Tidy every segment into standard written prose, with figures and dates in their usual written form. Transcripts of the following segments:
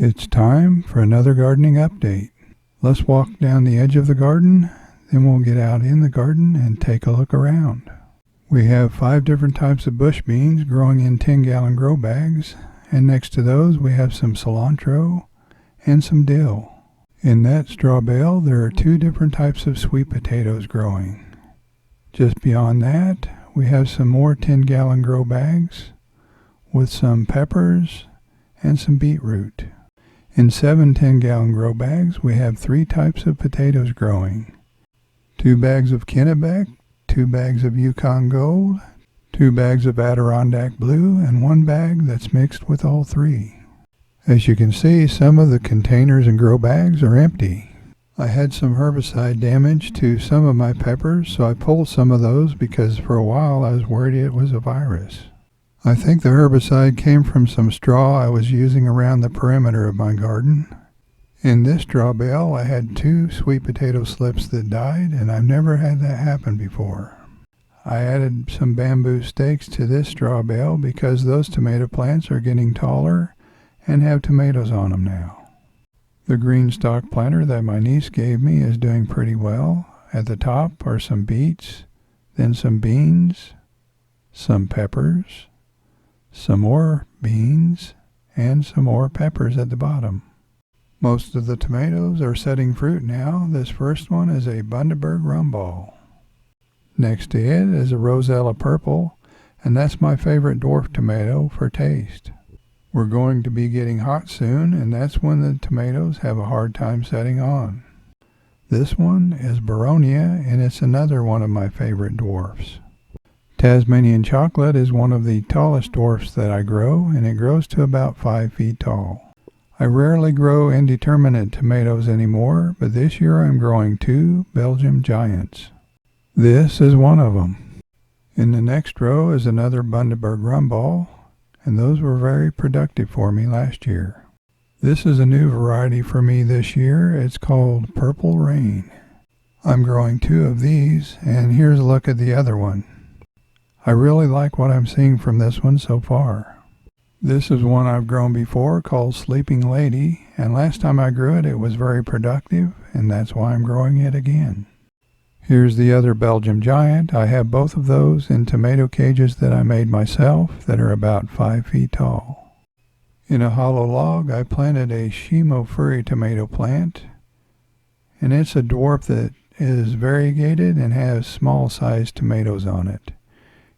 It's time for another gardening update. Let's walk down the edge of the garden, then we'll get out in the garden and take a look around. We have 5 different types of bush beans growing in 10-gallon grow bags, and next to those we have some cilantro and some dill. In that straw bale there are 2 different types of sweet potatoes growing. Just beyond that we have some more 10-gallon grow bags with some peppers and some beetroot. In 7 10-gallon grow bags, we have 3 types of potatoes growing. 2 bags of Kennebec, 2 bags of Yukon Gold, 2 bags of Adirondack Blue, and 1 bag that's mixed with all 3. As you can see, some of the containers and grow bags are empty. I had some herbicide damage to some of my peppers, so I pulled some of those because for a while I was worried it was a virus. I think the herbicide came from some straw I was using around the perimeter of my garden. In this straw bale I had 2 sweet potato slips that died, and I've never had that happen before. I added some bamboo stakes to this straw bale because those tomato plants are getting taller and have tomatoes on them now. The green stalk planter that my niece gave me is doing pretty well. At the top are some beets, then some beans, some peppers, some more beans, and some more peppers at the bottom. Most of the tomatoes are setting fruit now. This first one is a Bundaberg Rumball. Next to it is a Rosella Purple, and that's my favorite dwarf tomato for taste. We're going to be getting hot soon, and that's when the tomatoes have a hard time setting on. This one is Baronia, and it's another one of my favorite dwarfs. Tasmanian Chocolate is one of the tallest dwarfs that I grow, and it grows to about 5 feet tall. I rarely grow indeterminate tomatoes anymore, but this year I'm growing 2 Belgian Giants. This is one of them. In the next row is another Bundaberg Rumball, and those were very productive for me last year. This is a new variety for me this year. It's called Purple Rain. I'm growing 2 of these, and here's a look at the other one. I really like what I'm seeing from this one so far. This is one I've grown before called Sleeping Lady, and last time I grew it, it was very productive, and that's why I'm growing it again. Here's the other Belgian Giant. I have both of those in tomato cages that I made myself that are about 5 feet tall. In a hollow log, I planted a Shimo-furi tomato plant, and it's a dwarf that is variegated and has small-sized tomatoes on it.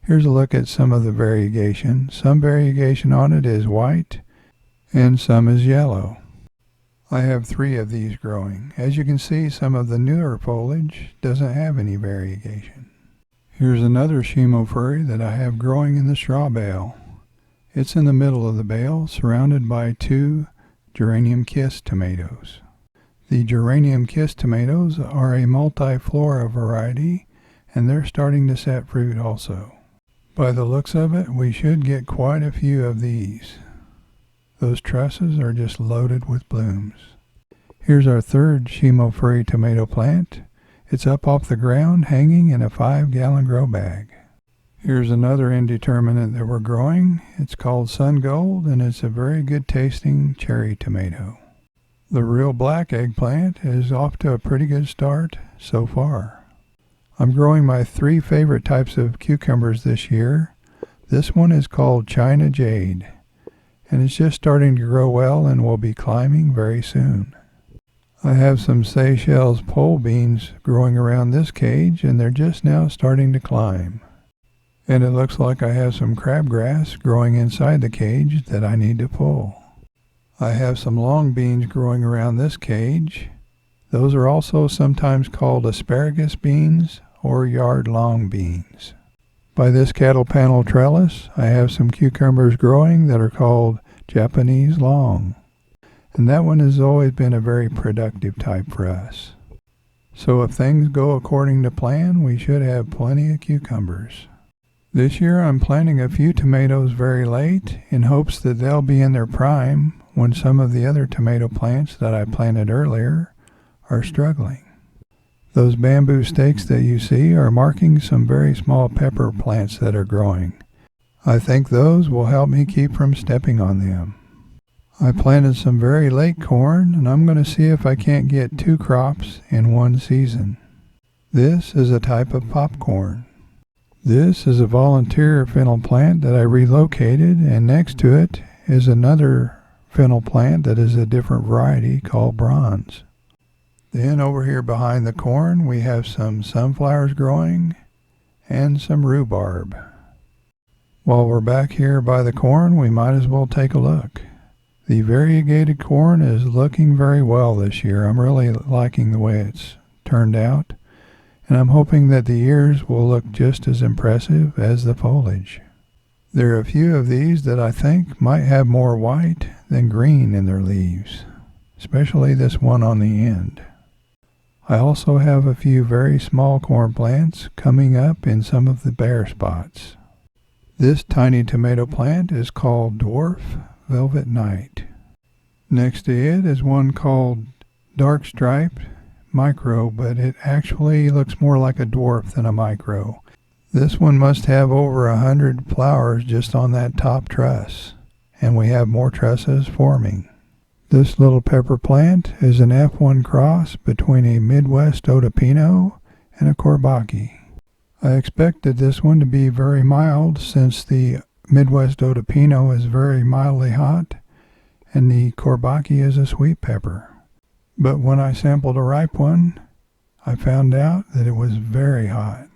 Here's a look at some of the variegation. Some variegation on it is white and some is yellow. I have 3 of these growing. As you can see, some of the newer foliage doesn't have any variegation. Here's another Shimo-furi that I have growing in the straw bale. It's in the middle of the bale, surrounded by 2 Geranium Kiss tomatoes. The Geranium Kiss tomatoes are a multiflora variety, and they're starting to set fruit also. By the looks of it, we should get quite a few of these. Those trusses are just loaded with blooms. Here's our 3rd Shimo-furi tomato plant. It's up off the ground, hanging in a 5-gallon grow bag. Here's another indeterminate that we're growing. It's called Sun Gold, and it's a very good tasting cherry tomato. The real black eggplant is off to a pretty good start so far. I'm growing my 3 favorite types of cucumbers this year. This one is called Chia Jade, and it's just starting to grow well and will be climbing very soon. I have some Seychelles pole beans growing around this cage, and they're just now starting to climb. And it looks like I have some crabgrass growing inside the cage that I need to pull. I have some long beans growing around this cage. Those are also sometimes called asparagus beans or yard-long beans. By this cattle panel trellis, I have some cucumbers growing that are called Japanese long. And that one has always been a very productive type for us. So if things go according to plan, we should have plenty of cucumbers. This year I'm planting a few tomatoes very late in hopes that they'll be in their prime when some of the other tomato plants that I planted earlier are struggling. Those bamboo stakes that you see are marking some very small pepper plants that are growing. I think those will help me keep from stepping on them. I planted some very late corn, and I'm going to see if I can't get 2 crops in one season. This is a type of popcorn. This is a volunteer fennel plant that I relocated, and next to it is another fennel plant that is a different variety called bronze. Then over here behind the corn we have some sunflowers growing and some rhubarb. While we're back here by the corn, we might as well take a look. The variegated corn is looking very well this year. I'm really liking the way it's turned out, and I'm hoping that the ears will look just as impressive as the foliage. There are a few of these that I think might have more white than green in their leaves, especially this one on the end. I also have a few very small corn plants coming up in some of the bare spots. This tiny tomato plant is called Dwarf Velvet Night. Next to it is one called Dark Striped Micro, but it actually looks more like a dwarf than a micro. This one must have over 100 flowers just on that top truss, and we have more trusses forming. This little pepper plant is an F1 cross between a Midwest Otapino and a Courbaki. I expected this one to be very mild since the Midwest Otapino is very mildly hot and the Courbaki is a sweet pepper. But when I sampled a ripe one, I found out that it was very hot.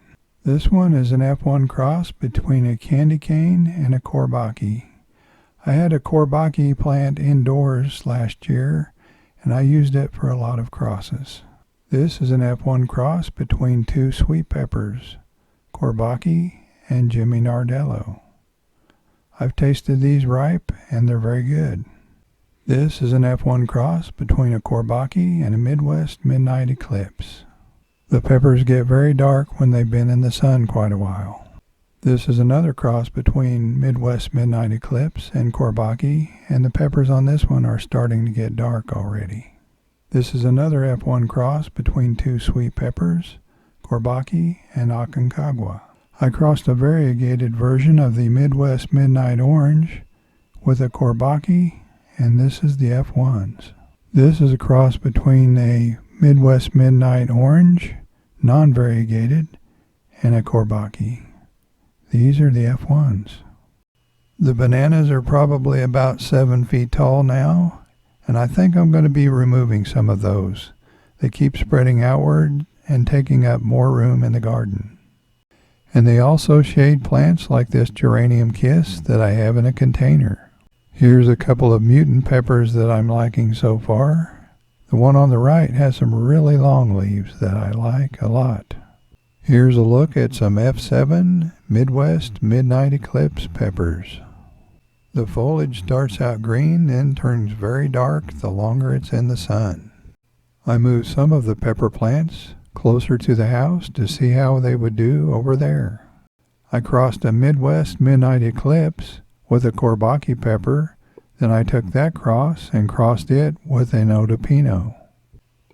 This one is an F1 cross between a candy cane and a Courbaki. I had a Courbaki plant indoors last year, and I used it for a lot of crosses. This is an F1 cross between 2 sweet peppers, Courbaki and Jimmy Nardello. I've tasted these ripe, and they're very good. This is an F1 cross between a Courbaki and a Midwest Midnight Eclipse. The peppers get very dark when they've been in the sun quite a while. This is another cross between Midwest Midnight Eclipse and Courbaki, and the peppers on this one are starting to get dark already. This is another F1 cross between 2 sweet peppers, Courbaki and Aconcagua. I crossed a variegated version of the Midwest Midnight Orange with a Courbaki, and this is the F1s. This is a cross between a Midwest Midnight Orange, non-variegated, and a Courbaki. These are the F1s. The bananas are probably about 7 feet tall now, and I think I'm going to be removing some of those. They keep spreading outward and taking up more room in the garden. And they also shade plants like this geranium kiss that I have in a container. Here's a couple of mutant peppers that I'm liking so far. The one on the right has some really long leaves that I like a lot. Here's a look at some F7 Midwest Midnight Eclipse peppers. The foliage starts out green, then turns very dark the longer it's in the sun. I moved some of the pepper plants closer to the house to see how they would do over there. I crossed a Midwest Midnight Eclipse with a Courbaki pepper, then I took that cross and crossed it with an Otapino.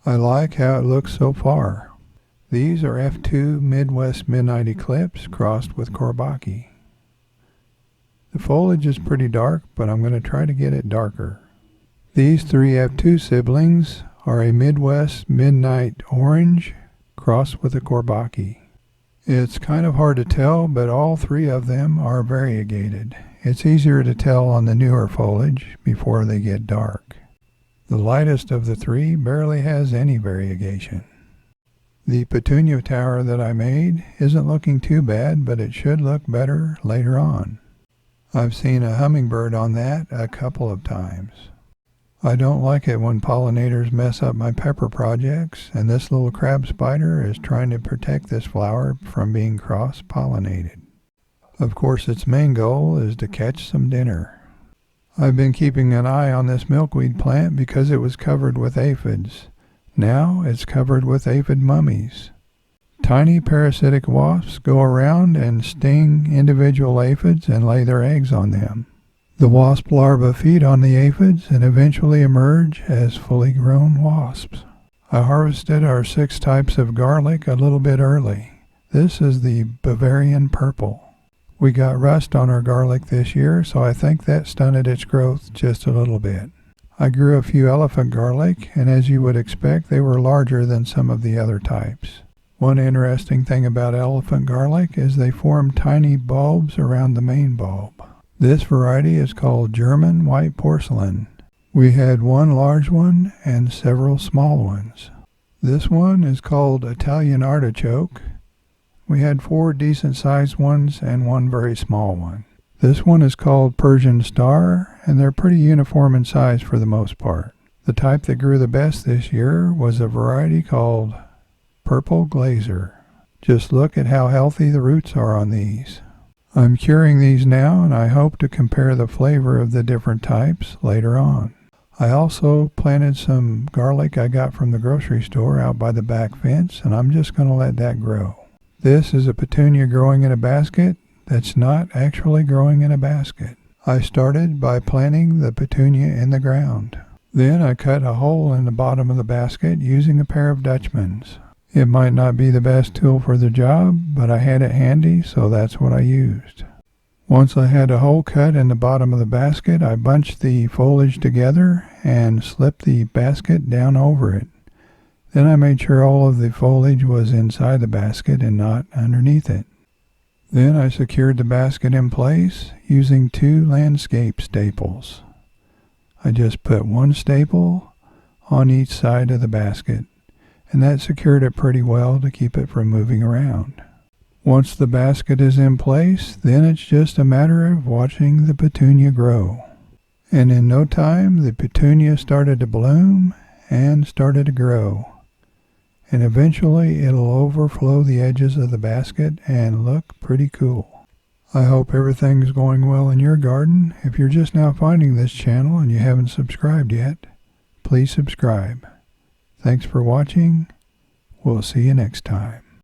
I like how it looks so far. These are F2 Midwest Midnight Eclipse crossed with Courbaki. The foliage is pretty dark, but I'm going to try to get it darker. These 3 F2 siblings are a Midwest Midnight Orange crossed with a Courbaki. It's kind of hard to tell, but all 3 of them are variegated. It's easier to tell on the newer foliage before they get dark. The lightest of the 3 barely has any variegation. The petunia tower that I made isn't looking too bad, but it should look better later on. I've seen a hummingbird on that a couple of times. I don't like it when pollinators mess up my pepper projects, and this little crab spider is trying to protect this flower from being cross-pollinated. Of course, its main goal is to catch some dinner. I've been keeping an eye on this milkweed plant because it was covered with aphids. Now it's covered with aphid mummies. Tiny parasitic wasps go around and sting individual aphids and lay their eggs on them. The wasp larvae feed on the aphids and eventually emerge as fully grown wasps. I harvested our 6 types of garlic a little bit early. This is the Bavarian purple. We got rust on our garlic this year, so I think that stunted its growth just a little bit. I grew a few elephant garlic, and as you would expect, they were larger than some of the other types. One interesting thing about elephant garlic is they form tiny bulbs around the main bulb. This variety is called German white porcelain. We had one large one and several small ones. This one is called Italian artichoke. We had 4 decent-sized ones and one very small one. This one is called Persian star, and they're pretty uniform in size for the most part. The type that grew the best this year was a variety called Purple Glazer. Just look at how healthy the roots are on these. I'm curing these now, and I hope to compare the flavor of the different types later on. I also planted some garlic I got from the grocery store out by the back fence, and I'm just going to let that grow. This is a petunia growing in a basket that's not actually growing in a basket. I started by planting the petunia in the ground. Then I cut a hole in the bottom of the basket using a pair of Dutchmans. It might not be the best tool for the job, but I had it handy, so that's what I used. Once I had a hole cut in the bottom of the basket, I bunched the foliage together and slipped the basket down over it. Then I made sure all of the foliage was inside the basket and not underneath it. Then I secured the basket in place using 2 landscape staples. I just put 1 staple on each side of the basket, and that secured it pretty well to keep it from moving around. Once the basket is in place, then it's just a matter of watching the petunia grow. And in no time, the petunia started to bloom and started to grow. And eventually it'll overflow the edges of the basket and look pretty cool. I hope everything's going well in your garden. If you're just now finding this channel and you haven't subscribed yet, please subscribe. Thanks for watching. We'll see you next time.